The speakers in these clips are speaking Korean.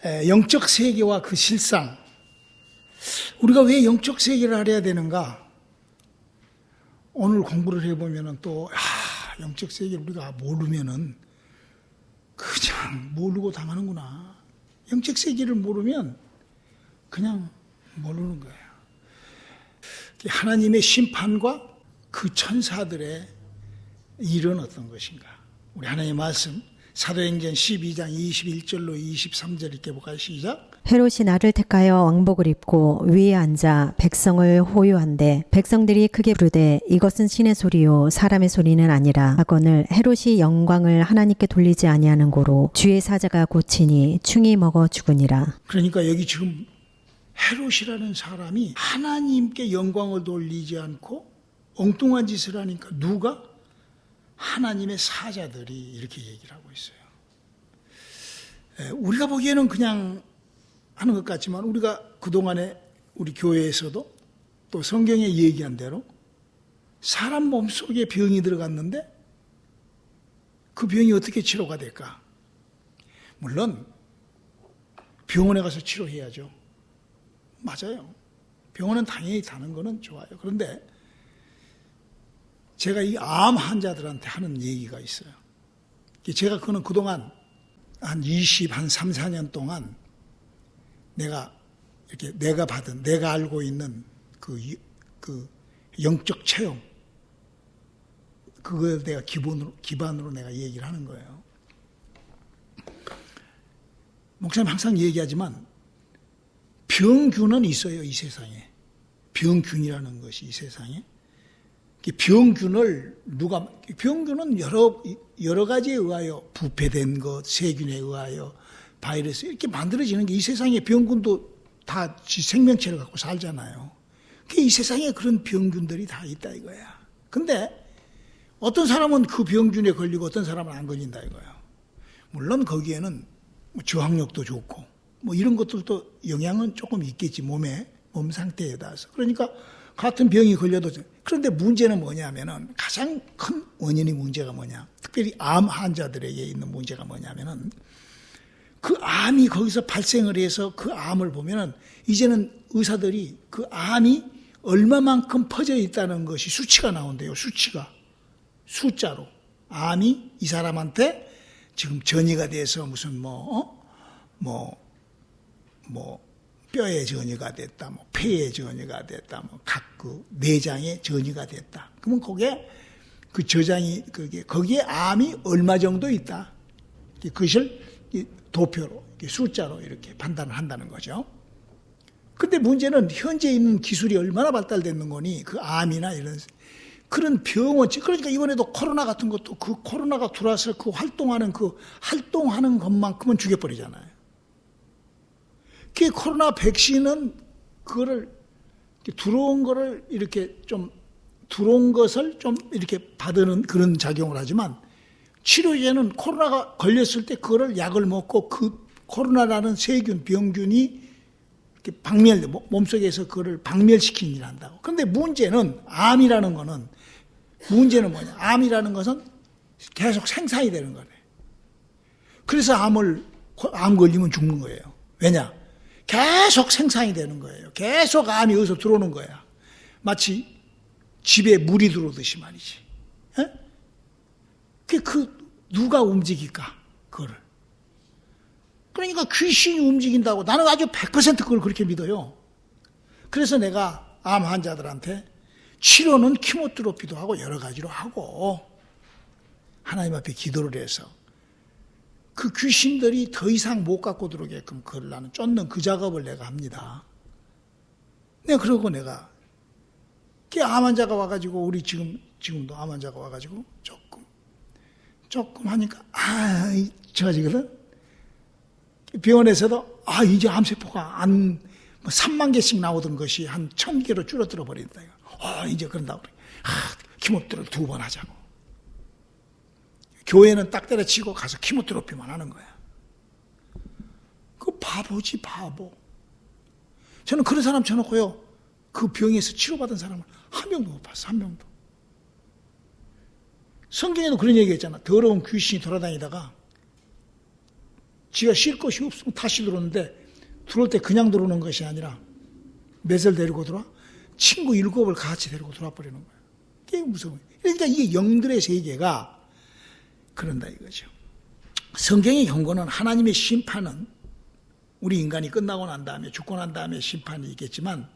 영적 세계와 그 실상, 우리가 왜 영적 세계를 알아야 되는가? 오늘 공부를 해보면은 또 영적 세계를 우리가 모르면은 그냥 모르고 당하는구나. 영적 세계를 모르면 그냥 모르는 거예요. 하나님의 심판과 그 천사들의 일은 어떤 것인가? 우리 하나님의 말씀 사도행전 12장 21절로 23절 이렇게 볼까요? 시작. 헤롯이 나를 택하여 왕복을 입고 위에 앉아 백성을 호요한데 백성들이 크게 부르되 이것은 신의 소리요 사람의 소리는 아니라 하거늘 헤롯이 영광을 하나님께 돌리지 아니하는 고로 주의 사자가 고치니 충이 먹어 죽으니라. 그러니까 여기 지금 헤롯이라는 사람이 하나님께 영광을 돌리지 않고 엉뚱한 짓을 하니까 누가? 하나님의 사자들이 이렇게 얘기를 하고 있어요. 우리가 보기에는 그냥 하는 것 같지만 우리가 그동안에 우리 교회에서도 또 성경에 얘기한 대로 사람 몸속에 병이 들어갔는데 그 병이 어떻게 치료가 될까? 물론 병원에 가서 치료해야죠. 맞아요. 병원은 당연히 가는 거는 좋아요. 그런데 제가 이 암 환자들한테 하는 얘기가 있어요. 제가 그거는 그동안 한 3, 4년 동안 내가 알고 있는 그 영적 체험, 그걸 내가 기반으로 내가 얘기를 하는 거예요. 목사님 항상 얘기하지만 병균은 있어요, 이 세상에. 병균이라는 것이 이 세상에. 병균은 여러 가지에 의하여 부패된 것, 세균에 의하여 바이러스 이렇게 만들어지는 게 이 세상에 병균도 다 생명체를 갖고 살잖아요. 이 세상에 그런 병균들이 다 있다 이거야. 근데 어떤 사람은 그 병균에 걸리고 어떤 사람은 안 걸린다 이거야. 물론 거기에는 저항력도 좋고 이런 것들도 영향은 조금 있겠지, 몸 상태에 따라서. 그러니까 같은 병이 걸려도. 그런데 문제는 뭐냐면은 가장 큰 원인이 문제가 뭐냐. 특별히 암 환자들에게 있는 문제가 뭐냐면은 그 암이 거기서 발생을 해서 그 암을 보면은 이제는 의사들이 그 암이 얼마만큼 퍼져 있다는 것이 수치가 나온대요. 숫자로. 암이 이 사람한테 지금 전이가 돼서 무슨 뼈에 전이가 됐다, 폐에 전이가 됐다, 각 내장에 전이가 됐다. 그러면 거기에 암이 얼마 정도 있다. 그것을 도표로, 숫자로 이렇게 판단을 한다는 거죠. 근데 문제는 현재 있는 기술이 얼마나 발달됐는 거니, 그 암이나 이런 그런 병원, 그러니까 이번에도 코로나 같은 것도 그 코로나가 들어와서 그 활동하는 것만큼은 죽여버리잖아요. 그 코로나 백신은 그거를 들어온 것을 좀 이렇게 받는 그런 작용을 하지만 치료제는 코로나가 걸렸을 때 그거를 약을 먹고 그 코로나라는 세균, 병균이 이렇게 몸속에서 그거를 박멸시키는 일을 한다고. 그런데 문제는 뭐냐? 암이라는 것은 계속 생산이 되는 거래. 그래서 암 걸리면 죽는 거예요. 왜냐? 계속 생산이 되는 거예요. 계속 암이 여기서 들어오는 거야. 마치 집에 물이 들어오듯이 말이지. 누가 움직일까? 그거를. 그러니까 귀신이 움직인다고 나는 아주 100% 그걸 그렇게 믿어요. 그래서 내가 암 환자들한테 치료는 키모테라피도 하고 여러 가지로 하고 하나님 앞에 기도를 해서 그 귀신들이 더 이상 못 갖고 들어오게끔 그걸 나는 쫓는 그 작업을 내가 합니다. 그러고 내가 암 환자가 와가지고 우리 지금도 암 환자가 와가지고 조금 하니까 좋아지거든. 병원에서도 이제 암세포가 3만 개씩 나오던 것이 한 1,000개로 줄어들어 버린다. 이제 그런다고 그래. 키모테라피 2번 하자고. 교회는 딱 때려치고 가서 키모테라피만 하는 거야. 그 바보지, 바보. 저는 그런 사람 쳐놓고요, 그 병에서 치료받은 사람을 한 명도 못 봤어, 한 명도. 성경에도 그런 얘기 했잖아. 더러운 귀신이 돌아다니다가 지가 쉴 곳이 없으면 다시 들어오는데 들어올 때 그냥 들어오는 것이 아니라 몇을 데리고 들어와? 친구 7을 같이 데리고 들어와 버리는 거예요. 그게 무서워요. 그러니까 이게 영들의 세계가 그런다 이거죠. 성경의 경고는 하나님의 심판은 우리 인간이 끝나고 난 다음에 죽고 난 다음에 심판이 있겠지만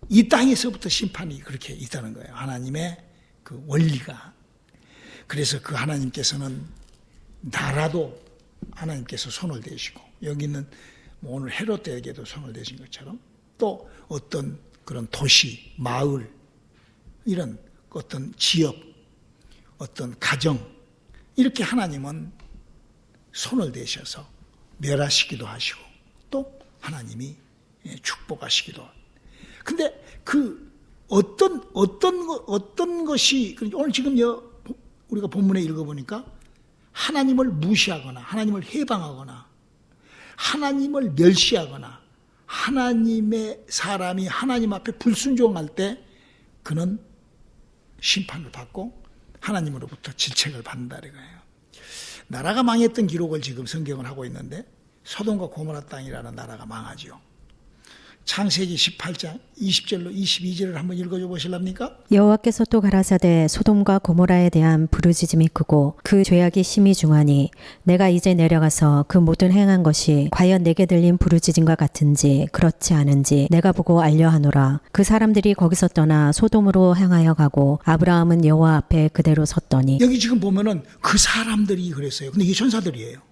이 땅에서부터 심판이 그렇게 있다는 거예요. 하나님의 그 원리가. 그래서 그 하나님께서는 나라도 하나님께서 손을 대시고 여기 있는 뭐 오늘 헤롯에게도 손을 대신 것처럼 또 어떤 그런 도시, 마을 이런 어떤 지역, 어떤 가정 이렇게 하나님은 손을 대셔서 멸하시기도 하시고 또 하나님이 축복하시기도 하고. 근데 그 어떤 것이 오늘 지금 우리가 본문에 읽어보니까 하나님을 무시하거나 하나님을 해방하거나 하나님을 멸시하거나 하나님의 사람이 하나님 앞에 불순종할 때 그는 심판을 받고 하나님으로부터 질책을 받는다 이거예요. 나라가 망했던 기록을 지금 성경을 하고 있는데 소돔과 고모라 땅이라는 나라가 망하죠. 창세기 18장 20절로 22절을 한번 읽어줘 보실랍니까? 여호와께서 또 가라사대 소돔과 고모라에 대한 부르짖음이 크고 그 죄악이 심히 중하니 내가 이제 내려가서 그 모든 행한 것이 과연 내게 들린 부르짖음과 같은지 그렇지 않은지 내가 보고 알려하노라. 그 사람들이 거기서 떠나 소돔으로 향하여 가고 아브라함은 여호와 앞에 그대로 섰더니. 여기 지금 보면은 그 사람들이 그랬어요. 근데 이게 천사들이에요.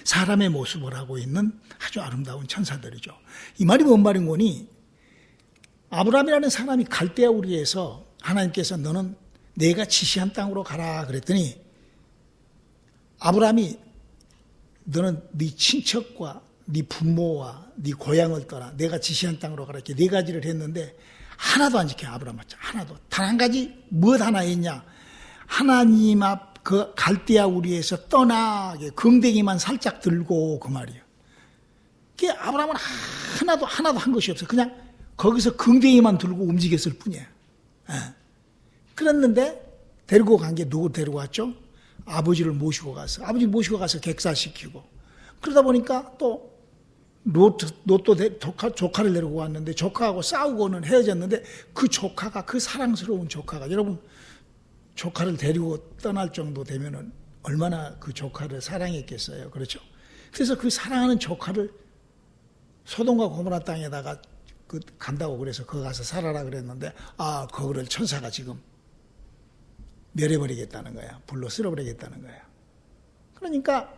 사람의 모습을 하고 있는 아주 아름다운 천사들이죠. 이 말이 뭔 말인 거니? 아브라함이라는 사람이 갈대아 우리에서 하나님께서 너는 내가 지시한 땅으로 가라 그랬더니 아브라함이 너는 네 친척과 네 부모와 네 고향을 떠나 내가 지시한 땅으로 가라 이렇게 네 가지를 했는데 하나도 안 지켜. 아브라함 하나도. 단 한 가지 무엇 하나 했냐? 하나님 앞 그 갈대아 우리에서 떠나 긍댕이만 살짝 들고 그 말이에요. 그 아브라함은 하나도 한 것이 없어. 그냥 거기서 긍댕이만 들고 움직였을 뿐이에요. 그랬는데 데리고 간 게 누구 데리고 왔죠? 아버지를 모시고 가서 아버지 모시고 가서 객사시키고 그러다 보니까 또 롯도 조카를 데리고 왔는데 조카하고 싸우고는 헤어졌는데 그 조카가 그 사랑스러운 조카가 여러분 조카를 데리고 떠날 정도 되면은 얼마나 그 조카를 사랑했겠어요. 그렇죠? 그래서 그 사랑하는 조카를 소돔과 고모라 땅에다가 간다고 그래서 거기 가서 살아라 그랬는데 그거를 천사가 지금 멸해버리겠다는 거야. 불로 쓸어버리겠다는 거야. 그러니까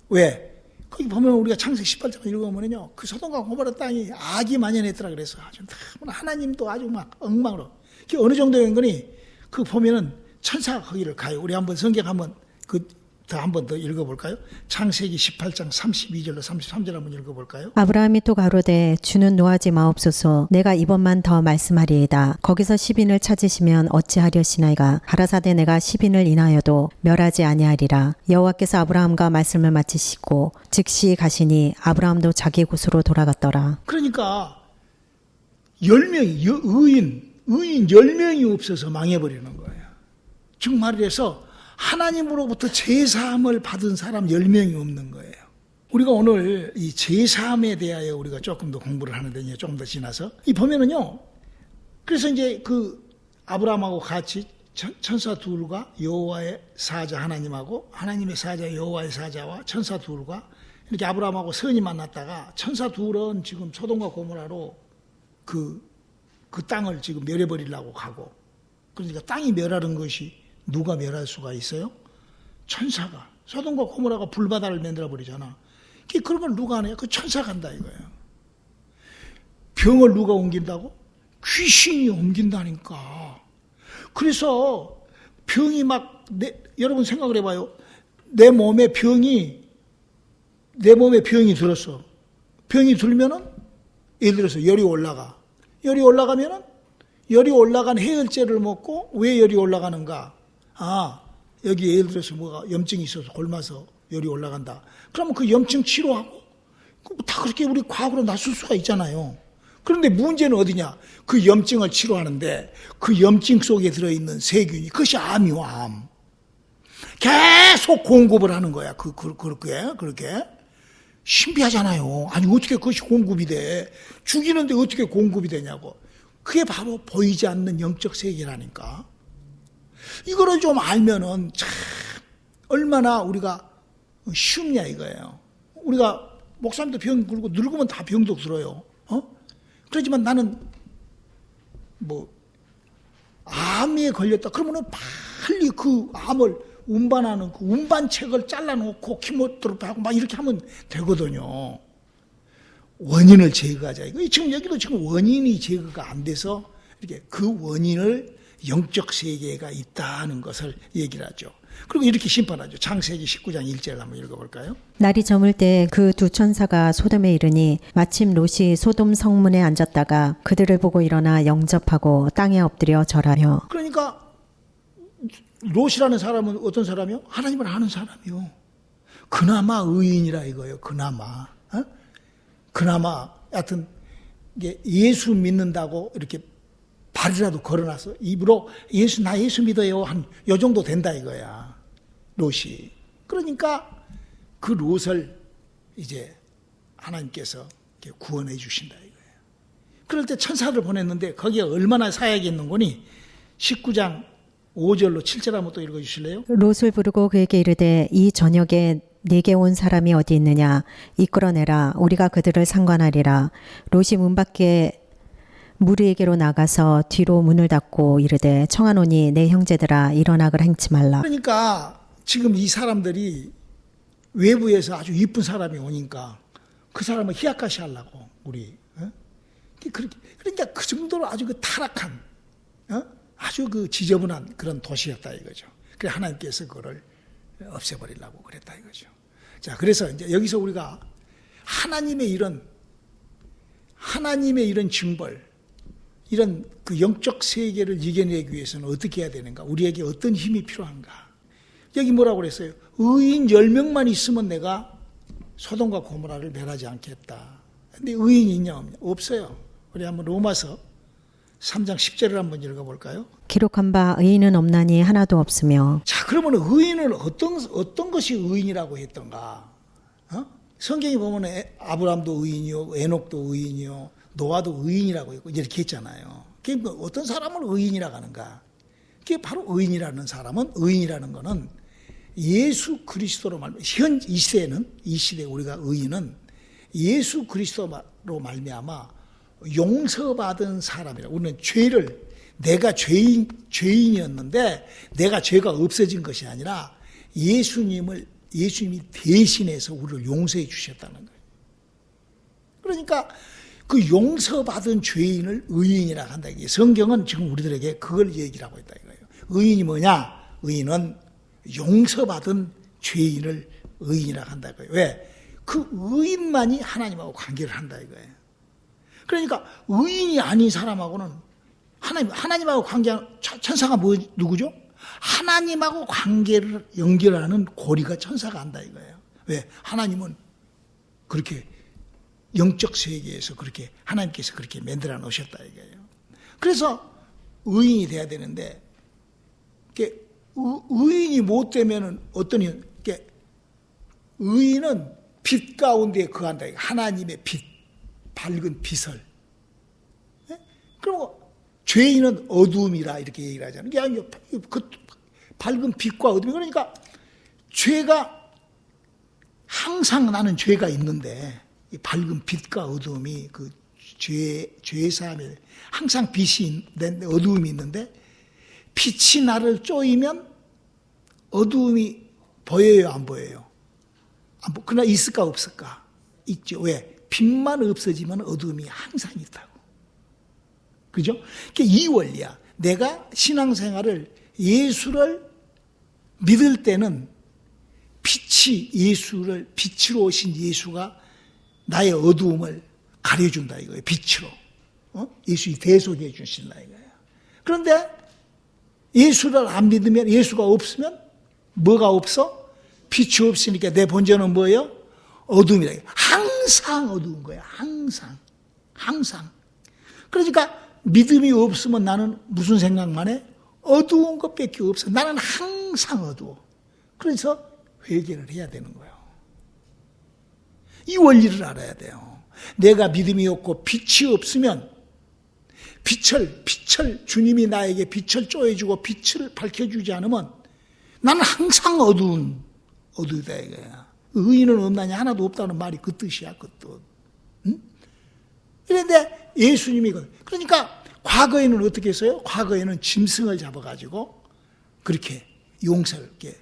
왜? 거기 보면 우리가 창세기 18장 읽어보면요. 그 소돔과 고모라 땅이 악이 만연했더라 그래서 아주 하나님도 아주 막 엉망으로. 그게 어느 정도인 거니? 그 보면은 천사가 거기를 가요. 우리 한번 성경 한번 한 번 더 읽어볼까요? 창세기 18장 32절로 33절 한번 읽어볼까요? 아브라함이 또 가로되 주는 노하지 마옵소서 내가 이번만 더 말씀하리이다. 거기서 10인을 찾으시면 어찌하려시나이까 가라사대 내가 10인을 인하여도 멸하지 아니하리라. 여호와께서 아브라함과 말씀을 마치시고 즉시 가시니 아브라함도 자기 곳으로 돌아갔더라. 그러니까 10명이 의인 10명이 없어서 망해버리는 거예요. 즉 말해서 하나님으로부터 제사함을 받은 사람 10명이 없는 거예요. 우리가 오늘 이 제사함에 대하여 우리가 조금 더 공부를 하는데 조금 더 지나서 이 보면은요. 그래서 이제 그 아브라함하고 같이 천사 둘과 여호와의 사자 하나님하고 하나님의 사자 여호와의 사자와 천사 둘과 이렇게 아브라함하고 선이 만났다가 천사 둘은 지금 소돔과 고모라로 그 땅을 지금 멸해버리려고 가고 그러니까 땅이 멸하는 것이 누가 멸할 수가 있어요? 천사가. 소돔과 고모라가 불바다를 만들어버리잖아. 그런 걸 누가 하냐? 그 천사가 한다 이거예요. 병을 누가 옮긴다고? 귀신이 옮긴다니까. 그래서 병이 여러분 생각을 해봐요. 내 몸에 병이 들었어. 병이 들면은 예를 들어서 열이 올라가. 열이 올라가면은 열이 올라간 해열제를 먹고 왜 열이 올라가는가? 여기 예를 들어서 뭐가 염증이 있어서 골마서 열이 올라간다. 그러면 그 염증 치료하고 다 그렇게 우리 과학으로 나설 수가 있잖아요. 그런데 문제는 어디냐? 그 염증을 치료하는데 그 염증 속에 들어있는 세균이 그것이 암이요, 암. 계속 공급을 하는 거야. 그렇게. 신비하잖아요. 아니 어떻게 그것이 공급이 돼? 죽이는데 어떻게 공급이 되냐고. 그게 바로 보이지 않는 영적 세계라니까. 이거를 좀 알면은 참 얼마나 우리가 쉽냐 이거예요. 우리가 목사님도 병 굴고 늙으면 다 병도 들어요. 그렇지만 나는 뭐 암에 걸렸다 그러면은 빨리 그 암을 운반하는 그 운반책을 잘라놓고 키모테라피하고 막 이렇게 하면 되거든요. 원인을 제거하자. 이거 지금 여기도 지금 원인이 제거가 안 돼서 이렇게 그 원인을 영적 세계가 있다는 것을 얘기를 하죠. 그리고 이렇게 심판하죠. 창세기 19장 1절을 한번 읽어볼까요? 날이 저물 때 그 두 천사가 소돔에 이르니 마침 롯이 소돔 성문에 앉았다가 그들을 보고 일어나 영접하고 땅에 엎드려 절하며. 그러니까 롯이라는 사람은 어떤 사람이요? 하나님을 아는 사람이요. 그나마 의인이라 이거예요. 그나마. 그나마 하여튼 예수 믿는다고 이렇게 발이라도 걸어놔서 입으로 나 예수 믿어요 한 요 정도 된다 이거야. 롯이. 그러니까 그 롯을 이제 하나님께서 구원해 주신다 이거예요. 그럴 때 천사를 보냈는데 거기에 얼마나 사역이 있는 거니? 19장 5절로 7절 한번 또 읽어주실래요? 롯을 부르고 그에게 이르되 이 저녁에 네게 온 사람이 어디 있느냐 이끌어내라 우리가 그들을 상관하리라. 롯이 문 밖에 무리에게로 나가서 뒤로 문을 닫고 이르되 청하노니 내 형제들아 일어나걸 행치 말라. 그러니까 지금 이 사람들이 외부에서 아주 이쁜 사람이 오니까 그 사람을 희약하시 하려고 우리 그러니까 그 정도로 아주 그 타락한 아주 그 지저분한 그런 도시였다 이거죠. 그래 하나님께서 그거를 없애버리려고 그랬다 이거죠. 자, 그래서 이제 여기서 우리가 하나님의 이런 징벌, 이런 그 영적 세계를 이겨내기 위해서는 어떻게 해야 되는가? 우리에게 어떤 힘이 필요한가? 여기 뭐라고 그랬어요? 의인 10명만 있으면 내가 소돔과 고모라를 멸하지 않겠다. 근데 의인이 있냐 없냐? 없어요. 우리 한번 로마서 3장 10절을 한번 읽어볼까요? 기록한 바 의인은 없나니 하나도 없으며. 자, 그러면 의인은 어떤 것이 의인이라고 했던가? 성경에 보면 아브라함도 의인이요, 에녹도 의인이요, 노아도 의인이라고 했고 이렇게 했잖아요. 그러니까 어떤 사람을 의인이라고 하는가? 그게 바로 의인이라는 사람은 의인이라는 거는 예수 그리스도로 말미암아 이 시대 우리가 의인은 예수 그리스도로 말미암아 용서받은 사람이라. 우리는 내가 죄인이었는데 내가 죄가 없어진 것이 아니라 예수님이 대신해서 우리를 용서해 주셨다는 거예요. 그러니까 그 용서받은 죄인을 의인이라 한다. 성경은 지금 우리들에게 그걸 얘기를 하고 있다 이거예요. 의인이 뭐냐? 의인은 용서받은 죄인을 의인이라 한다 이거예요. 왜? 그 의인만이 하나님하고 관계를 한다 이거예요. 그러니까 의인이 아닌 사람하고는 하나님하고 관계하는 천사가 누구죠? 하나님하고 관계를 연결하는 고리가 천사가 한다 이거예요. 왜? 하나님은 그렇게 영적 세계에서 그렇게 하나님께서 그렇게 만들어 놓으셨다 이거예요. 그래서 의인이 돼야 되는데 의인이 못 되면은 어떤 의인은 빛 가운데 거한다. 하나님의 빛, 밝은 빛을. 그리고 죄인은 어두움이라 이렇게 얘기를 하잖아요. 그 밝은 빛과 어두움. 그러니까 죄가 항상 나는 죄가 있는데 이 밝은 빛과 어두움이 그 죄 사함에 항상 빛이 있는데 어두움이 있는데 빛이 나를 쪼이면 어두움이 보여요, 안 보여요? 그러나 있을까 없을까? 있죠. 왜? 빛만 없어지면 어두움이 항상 있다고. 그죠? 이 원리야. 내가 신앙생활을 예수를 믿을 때는 빛으로 오신 예수가 나의 어두움을 가려준다 이거예요. 빛으로. 예수의 대속해 주신다 이거예요. 그런데 예수를 안 믿으면 예수가 없으면 뭐가 없어? 빛이 없으니까 내 본전은 뭐예요? 어둠이다. 항상 어두운 거야. 항상. 그러니까 믿음이 없으면 나는 무슨 생각만 해? 어두운 것밖에 없어. 나는 항상 어두워. 그래서 회개를 해야 되는 거예요. 이 원리를 알아야 돼요. 내가 믿음이 없고 빛이 없으면 빛을 주님이 나에게 빛을 쪼여주고 빛을 밝혀주지 않으면 나는 항상 어두우다 이거야. 의인은 없나냐? 하나도 없다는 말이 그 뜻이야, 그 뜻. 응? 그런데 예수님이 그러니까 과거에는 어떻게 했어요? 과거에는 짐승을 잡아가지고 그렇게 용서를, 이렇게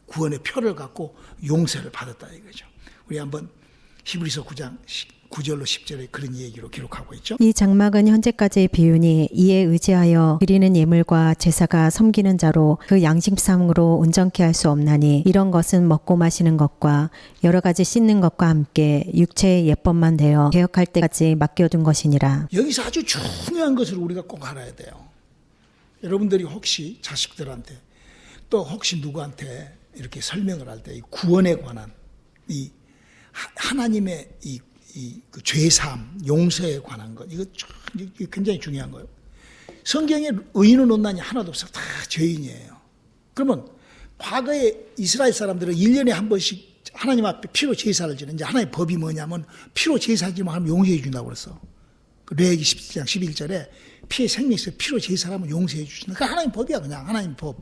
구원의 표를 갖고 용서를 받았다 이거죠. 우리 한번 히브리서 9장 9절로 10절에 그런 얘기로 기록하고 있죠. 이 장막은 현재까지의 비유니 이에 의지하여 드리는 예물과 제사가 섬기는 자로 그 양심상으로 온전케 할 수 없나니 이런 것은 먹고 마시는 것과 여러 가지 씻는 것과 함께 육체의 예법만 되어 개혁할 때까지 맡겨둔 것이니라. 여기서 아주 중요한 것을 우리가 꼭 알아야 돼요. 여러분들이 혹시 자식들한테 또 혹시 누구한테 이렇게 설명을 할 때 이 구원에 관한 이 하나님의 그 죄사함, 용서에 관한 것, 이거 굉장히 중요한 거예요. 성경에 의인은 없나니 하나도 없어. 다 죄인이에요. 그러면 과거에 이스라엘 사람들은 1년에 한 번씩 하나님 앞에 피로 제사를 지는, 이제 하나님의 법이 뭐냐면 피로 제사 지면 하면 용서해 준다고 그랬어. 레위기 17장 11절에 피의 생명에서 피로 제사를 하면 용서해 주신다. 그러니까 하나님 법이야, 그냥 하나님 법.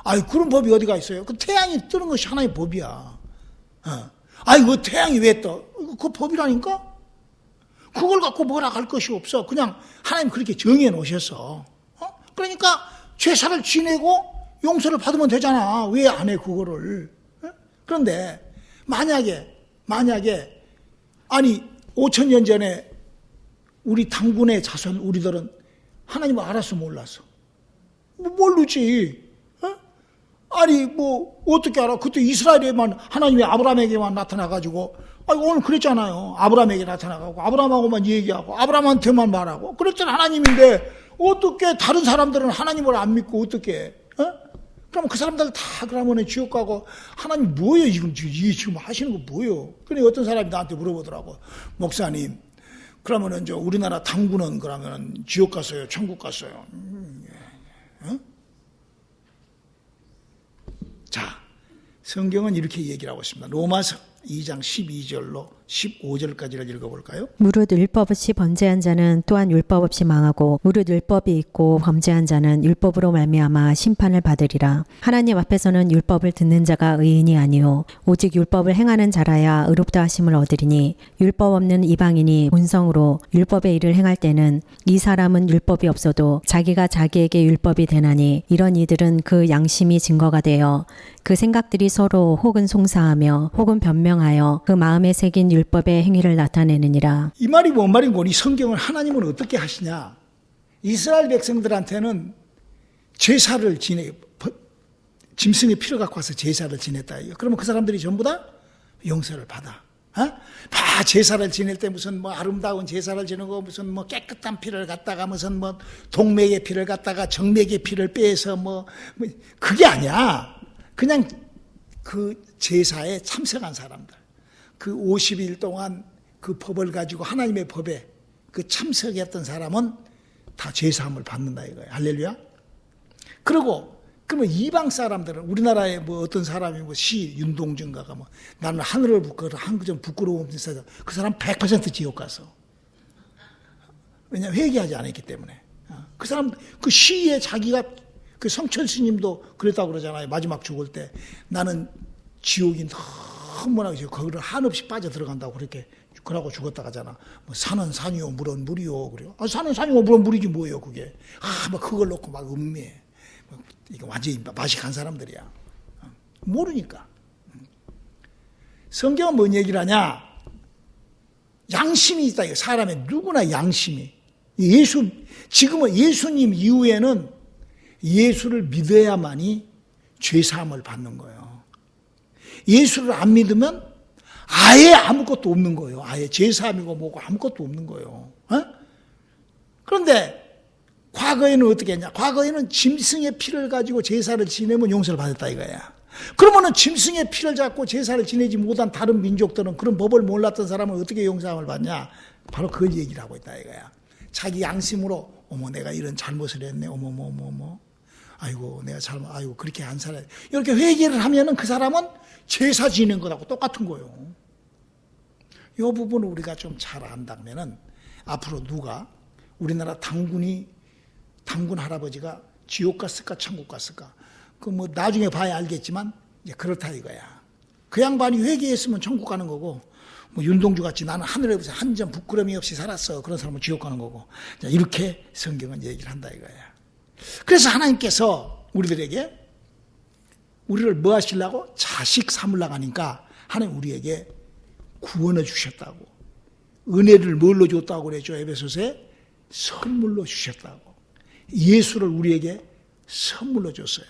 아이, 그런 법이 어디가 있어요? 그 태양이 뜨는 것이 하나님 법이야. 아이, 그 태양이 왜 떠? 그 법이라니까? 그걸 갖고 뭐라 할 것이 없어. 그냥 하나님 그렇게 정해 놓으셨어. 그러니까 제사를 지내고 용서를 받으면 되잖아. 왜 안 해, 그거를? 그런데 만약에 아니 5,000년 전에 우리 당군의 자손 우리들은 하나님을 알았어, 몰랐어? 모르지. 아니 뭐 어떻게 알아? 그때 이스라엘에만 하나님이 아브라함에게만 나타나가지고 오늘 그랬잖아요. 아브라함에게 나타나가고 아브라함하고만 얘기하고 아브라함한테만 말하고 그랬잖아, 하나님인데 어떻게 다른 사람들은 하나님을 안 믿고 어떻게? 그럼 그 사람들 다 그러면 지옥 가고 하나님 뭐예요 지금 하시는 거 뭐예요? 그러니 어떤 사람이 나한테 물어보더라고. 목사님, 그러면은 저 우리나라 당군은 그러면은 지옥 갔어요, 천국 갔어요? 자, 성경은 이렇게 얘기를 하고 있습니다. 로마서 2장 12절로 15절까지를 읽어볼까요? 무릇 율법 없이 범죄한 자는 또한 율법 없이 망하고 무릇 율법이 있고 범죄한 자는 율법으로 말미암아 심판을 받으리라. 하나님 앞에서는 율법을 듣는 자가 의인이 아니요 오직 율법을 행하는 자라야 의롭다 하심을 얻으리니 율법 없는 이방인이 본성으로 율법의 일을 행할 때는 이 사람은 율법이 없어도 자기가 자기에게 율법이 되나니 이런 이들은 그 양심이 증거가 되어 그 생각들이 서로 혹은 송사하며 혹은 변명하여 그 마음에 새긴 율법의 행위를 나타내느니라. 이 말이 뭔 말인고, 이 성경을 하나님은 어떻게 하시냐? 이스라엘 백성들한테는 제사를 짐승의 피를 갖고 와서 제사를 지냈다. 그러면 그 사람들이 전부 다 용서를 받아. 제사를 지낼 때 무슨 뭐 아름다운 제사를 지내고 무슨 뭐 깨끗한 피를 갖다가 무슨 뭐 동맥의 피를 갖다가 정맥의 피를 빼서 뭐 그게 아니야. 그냥 그 제사에 참석한 사람들, 그 50일 동안 그 법을 가지고 하나님의 법에 그 참석했던 사람은 다 제사함을 받는다 이거예요. 할렐루야. 그리고 그러면 이방 사람들은, 우리나라에 뭐 어떤 사람이 뭐 윤동준가가 뭐 나는 하늘을 부끄러워 없는 사람, 그 사람 100% 지옥 가서. 왜냐하면 회개하지 않았기 때문에. 그 사람 그 시에 자기가, 그 성철 스님도 그랬다고 그러잖아요. 마지막 죽을 때 나는 지옥이 너무나 거기를 한없이 빠져 들어간다고 그러고 죽었다 가잖아. 뭐 산은 산이요 물은 물이요 그래요. 산은 산이요 물은 물이지 뭐예요 그게. 막 그걸 놓고 막 음미해. 이거 완전히 맛이 간 사람들이야. 모르니까. 성경은 뭔 얘기를 하냐? 양심이 있다. 사람의 누구나 양심이. 지금은 예수님 이후에는 예수를 믿어야만이 죄사함을 받는 거예요. 예수를 안 믿으면 아예 아무것도 없는 거예요. 아예 제사함이고 뭐고 아무것도 없는 거예요. 그런데 과거에는 어떻게 했냐? 과거에는 짐승의 피를 가지고 제사를 지내면 용서를 받았다 이거야. 그러면은 짐승의 피를 잡고 제사를 지내지 못한 다른 민족들은, 그런 법을 몰랐던 사람은 어떻게 용서함을 받냐? 바로 그 얘기를 하고 있다 이거야. 자기 양심으로 어머 내가 이런 잘못을 했네. 어머 아이고 내가 아이고 그렇게 안 살아야 돼. 이렇게 회개를 하면은 그 사람은 제사 지낸 것하고 똑같은 거예요. 이 부분을 우리가 좀 잘 안다면은 앞으로 누가 우리나라 당군 할아버지가 지옥 갔을까 천국 갔을까 그 뭐 나중에 봐야 알겠지만 이제 그렇다 이거야. 그 양반이 회개했으면 천국 가는 거고 뭐 윤동주 같이 나는 하늘에서 한 점 부끄러움이 없이 살았어 그런 사람은 지옥 가는 거고 이렇게 성경은 얘기를 한다 이거야. 그래서 하나님께서 우리를 뭐 하시려고? 자식 삼으려고 하니까 하나님 우리에게 구원을 주셨다고. 은혜를 뭘로 줬다고 그랬죠? 에베소서에 선물로 주셨다고. 예수를 우리에게 선물로 줬어요.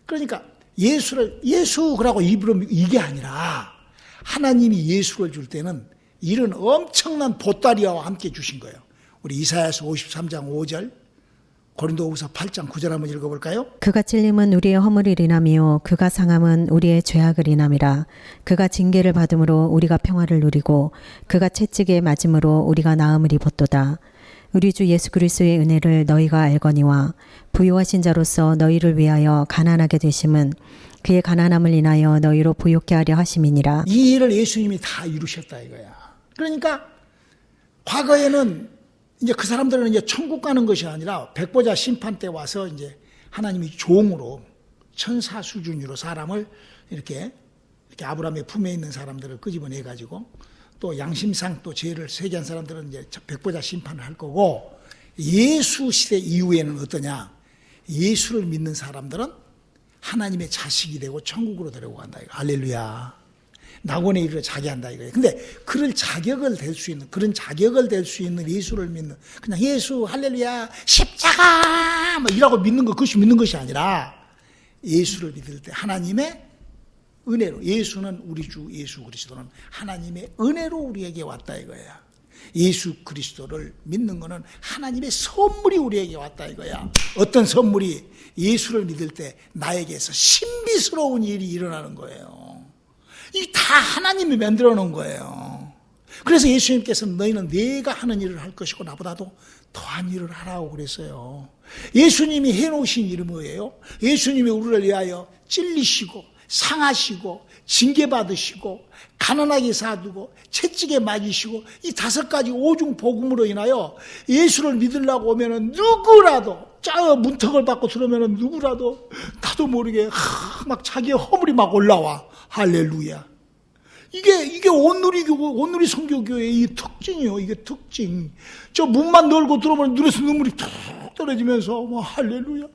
그러니까 예수 그러고 입으로 이게 아니라 하나님이 예수를 줄 때는 이런 엄청난 보따리와 함께 주신 거예요. 우리 이사야서 53장 5절 고린도후서 8장 9절 한번 읽어볼까요? 그가 찔림은 우리의 허물을 인하며 그가 상함은 우리의 죄악을 인함이라. 그가 징계를 받음으로 우리가 평화를 누리고 그가 채찍에 맞음으로 우리가 나음을 입었도다. 우리 주 예수 그리스도의 은혜를 너희가 알거니와 부요하신 자로서 너희를 위하여 가난하게 되심은 그의 가난함을 인하여 너희로 부욕케 하려 하심이니라. 이 일을 예수님이 다 이루셨다 이거야. 그러니까 과거에는 이제 그 사람들은 이제 천국 가는 것이 아니라 백보자 심판 때 와서 이제 하나님이 종으로 천사 수준으로 사람을 이렇게 아브라함의 품에 있는 사람들을 끄집어내 가지고 또 양심상 또 죄를 세게 한 사람들은 이제 백보자 심판을 할 거고 예수 시대 이후에는 어떠냐? 예수를 믿는 사람들은 하나님의 자식이 되고 천국으로 데려고 간다 이거. 할렐루야. 낙원에 이르러 자게 한다 이거예요. 근데 그런 자격을 될 수 있는 예수를 믿는 그냥 예수 할렐루야 십자가 뭐 이라고 믿는 것 그것이 믿는 것이 아니라 예수를 믿을 때 하나님의 은혜로 예수는 우리 주 예수 그리스도는 하나님의 은혜로 우리에게 왔다 이거야. 예수 그리스도를 믿는 것은 하나님의 선물이 우리에게 왔다 이거야. 어떤 선물이? 예수를 믿을 때 나에게서 신비스러운 일이 일어나는 거예요. 이 다 하나님이 만들어 놓은 거예요. 그래서 예수님께서는 너희는 내가 하는 일을 할 것이고 나보다도 더한 일을 하라고 그랬어요. 예수님이 해놓으신 일은 뭐예요? 예수님이 우리를 위하여 찔리시고 상하시고 징계받으시고 가난하게 사두고 채찍에 맞으시고 이 5가지 오중 복음으로 인하여 예수를 믿으려고 오면은 누구라도 저 문턱을 받고 들어오면은 누구라도 나도 모르게 막 자기의 허물이 막 올라와. 할렐루야. 이게 온누리 성교교회의 이 특징이요. 이게 특징. 저 문만 열고 들어오면 눈에서 눈물이 툭 떨어지면서 뭐 할렐루야.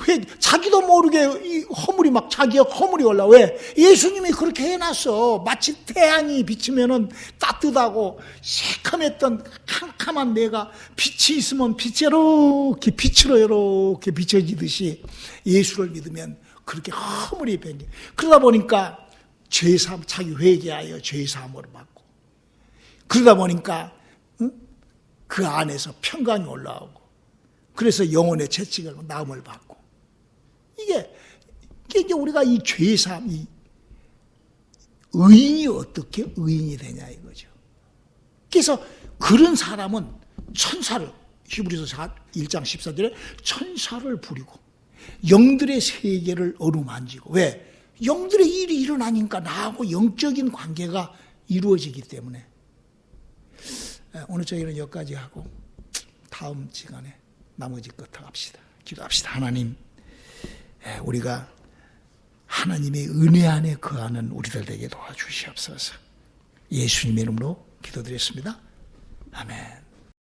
왜 자기도 모르게 이 허물이 막 자기의 허물이 올라. 왜? 예수님이 그렇게 해놨어. 마치 태양이 비치면은 따뜻하고 새카맸던 캄캄한 내가 빛이 있으면 빛으로 이렇게 비춰지듯이 예수를 믿으면 그렇게 허물이 변해. 그러다 보니까 죄사함, 자기 회개하여 죄사함을 받고 그러다 보니까 그 안에서 평강이 올라오고 그래서 영혼의 채찍을 나음을 받고 이게 이제 우리가 이 죄사함, 이 의인이 어떻게 의인이 되냐 이거죠. 그래서 그런 사람은 천사를 히브리서 1장 14절에 천사를 부리고 영들의 세계를 어루만지고 왜? 영들의 일이 일어나니까 나하고 영적인 관계가 이루어지기 때문에 오늘 저희는 여기까지 하고 다음 시간에 나머지 것 더 합시다. 기도합시다. 하나님, 우리가 하나님의 은혜 안에 거하는 우리들 되게 도와주시옵소서. 예수님의 이름으로 기도드렸습니다. 아멘.